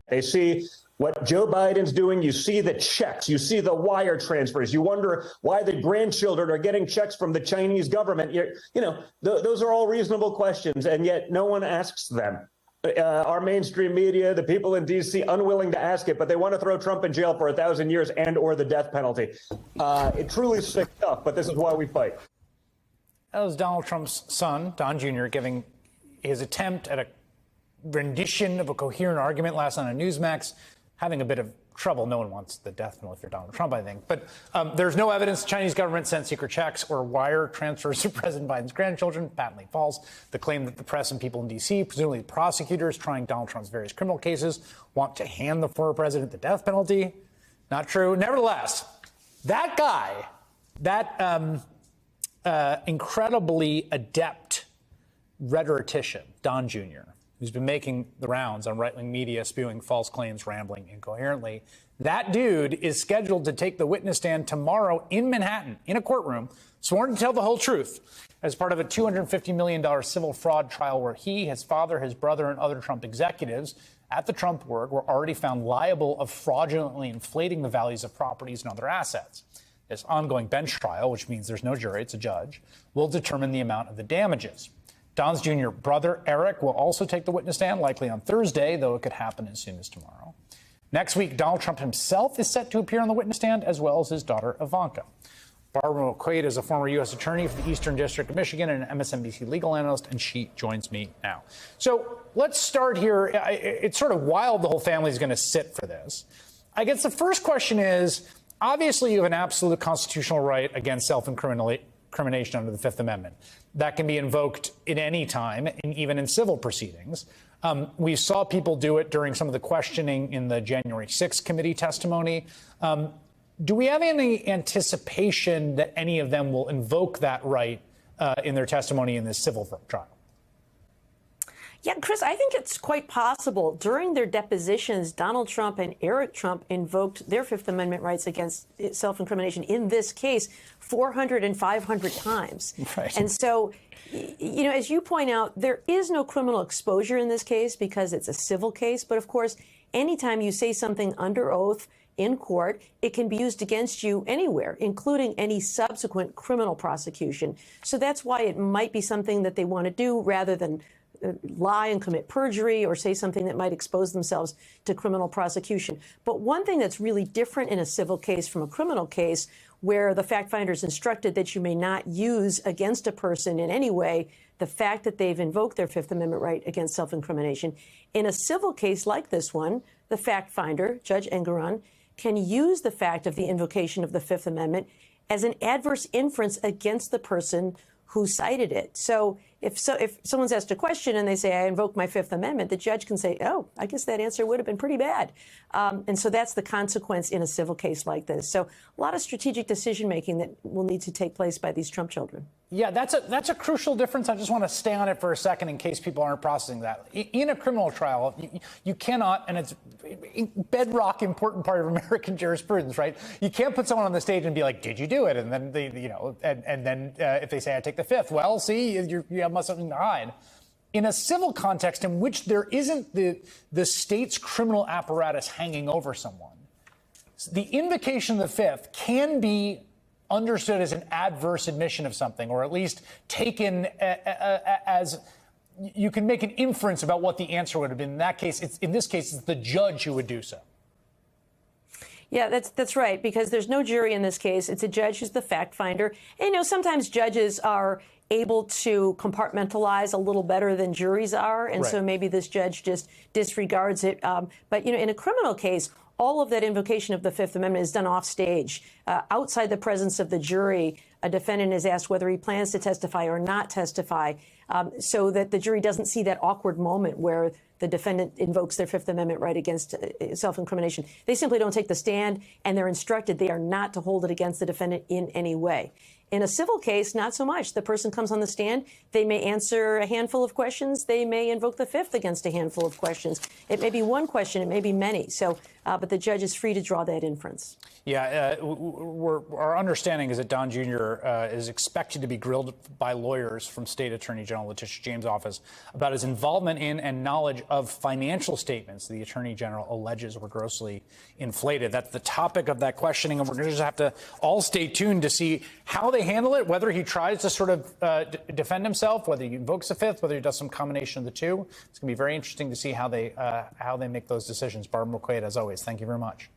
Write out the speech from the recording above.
They see what Joe Biden's doing. You see the checks, you see the wire transfers. You wonder why the grandchildren are getting checks from the Chinese government. Those are all reasonable questions, and yet no one asks them. Our mainstream media, the people in D.C., unwilling to ask it, but they want to throw Trump in jail for 1,000 years and or the death penalty. It truly is sick stuff, but this is why we fight. That was Donald Trump's son, Don Jr., giving his attempt at a rendition of a coherent argument last night on Newsmax, having a bit of trouble. No one wants the death penalty for Donald Trump, I think. But there's no evidence the Chinese government sent secret checks or wire transfers to President Biden's grandchildren. Patently false. The claim that the press and people in D.C., presumably prosecutors trying Donald Trump's various criminal cases, want to hand the former president the death penalty. Not true. Nevertheless, that guy, that incredibly adept rhetorician, Don Jr., who's been making the rounds on right-wing media, spewing false claims, rambling incoherently. That dude is scheduled to take the witness stand tomorrow in Manhattan, in a courtroom, sworn to tell the whole truth, as part of a $250 million civil fraud trial where he, his father, his brother, and other Trump executives at the Trump Board were already found liable of fraudulently inflating the values of properties and other assets. This ongoing bench trial, which means there's no jury, it's a judge, will determine the amount of the damages. Don's junior brother, Eric, will also take the witness stand, likely on Thursday, though it could happen as soon as tomorrow. Next week, Donald Trump himself is set to appear on the witness stand, as well as his daughter, Ivanka. Barbara McQuaid is a former U.S. attorney for the Eastern District of Michigan and an MSNBC legal analyst, and she joins me now. So let's start here. It's sort of wild the whole family is going to sit for this. I guess the first question is, obviously you have an absolute constitutional right against self-incrimination under the Fifth Amendment. That can be invoked at any time, and even in civil proceedings. We saw people do it during some of the questioning in the January 6th committee testimony. Do we have any anticipation that any of them will invoke that right in their testimony in this civil trial? Yeah, Chris, I think it's quite possible. During their depositions, Donald Trump and Eric Trump invoked their Fifth Amendment rights against self-incrimination in this case 400 and 500 times. Right. And so, as you point out, there is no criminal exposure in this case because it's a civil case. But of course, anytime you say something under oath in court, it can be used against you anywhere, including any subsequent criminal prosecution. So that's why it might be something that they want to do rather than lie and commit perjury or say something that might expose themselves to criminal prosecution. But one thing that's really different in a civil case from a criminal case, where the fact finder is instructed that you may not use against a person in any way the fact that they've invoked their Fifth Amendment right against self-incrimination. In a civil case like this one, the fact finder, Judge Engoron, can use the fact of the invocation of the Fifth Amendment as an adverse inference against the person who cited it. So if someone's asked a question and they say, I invoke my Fifth Amendment, the judge can say, oh, I guess that answer would have been pretty bad. And so that's the consequence in a civil case like this. So a lot of strategic decision making that will need to take place by these Trump children. Yeah, that's a crucial difference. I just want to stay on it for a second in case people aren't processing that. In a criminal trial, you cannot, and it's a bedrock important part of American jurisprudence, right? You can't put someone on the stage and be like, did you do it? And then if they say I take the Fifth, well, see, you have something to hide. In a civil context in which there isn't the state's criminal apparatus hanging over someone, the invocation of the Fifth can be understood as an adverse admission of something, or at least taken as you can make an inference about what the answer would have been. In this case, it's the judge who would do so. Yeah, that's right, because there's no jury in this case. It's a judge who's the fact finder. And, sometimes judges are able to compartmentalize a little better than juries are. And so maybe this judge just disregards it. But, in a criminal case, all of that invocation of the Fifth Amendment is done off stage. Outside the presence of the jury, a defendant is asked whether he plans to testify or not testify, so that the jury doesn't see that awkward moment where the defendant invokes their Fifth Amendment right against self-incrimination. They simply don't take the stand, and they're instructed they are not to hold it against the defendant in any way. In a civil case, not so much. The person comes on the stand. They may answer a handful of questions. They may invoke the Fifth against a handful of questions. It may be one question. It may be many. So but the judge is free to draw that inference. Yeah, our understanding is that Don Jr. Is expected to be grilled by lawyers from State Attorney General Letitia James' office about his involvement in and knowledge of financial statements the Attorney General alleges were grossly inflated. That's the topic of that questioning, and we're going to just have to all stay tuned to see how they handle it, whether he tries to sort of defend himself, whether he invokes a fifth, whether he does some combination of the two. It's going to be very interesting to see how they make those decisions. Barbara McQuaid, as always, thank you very much.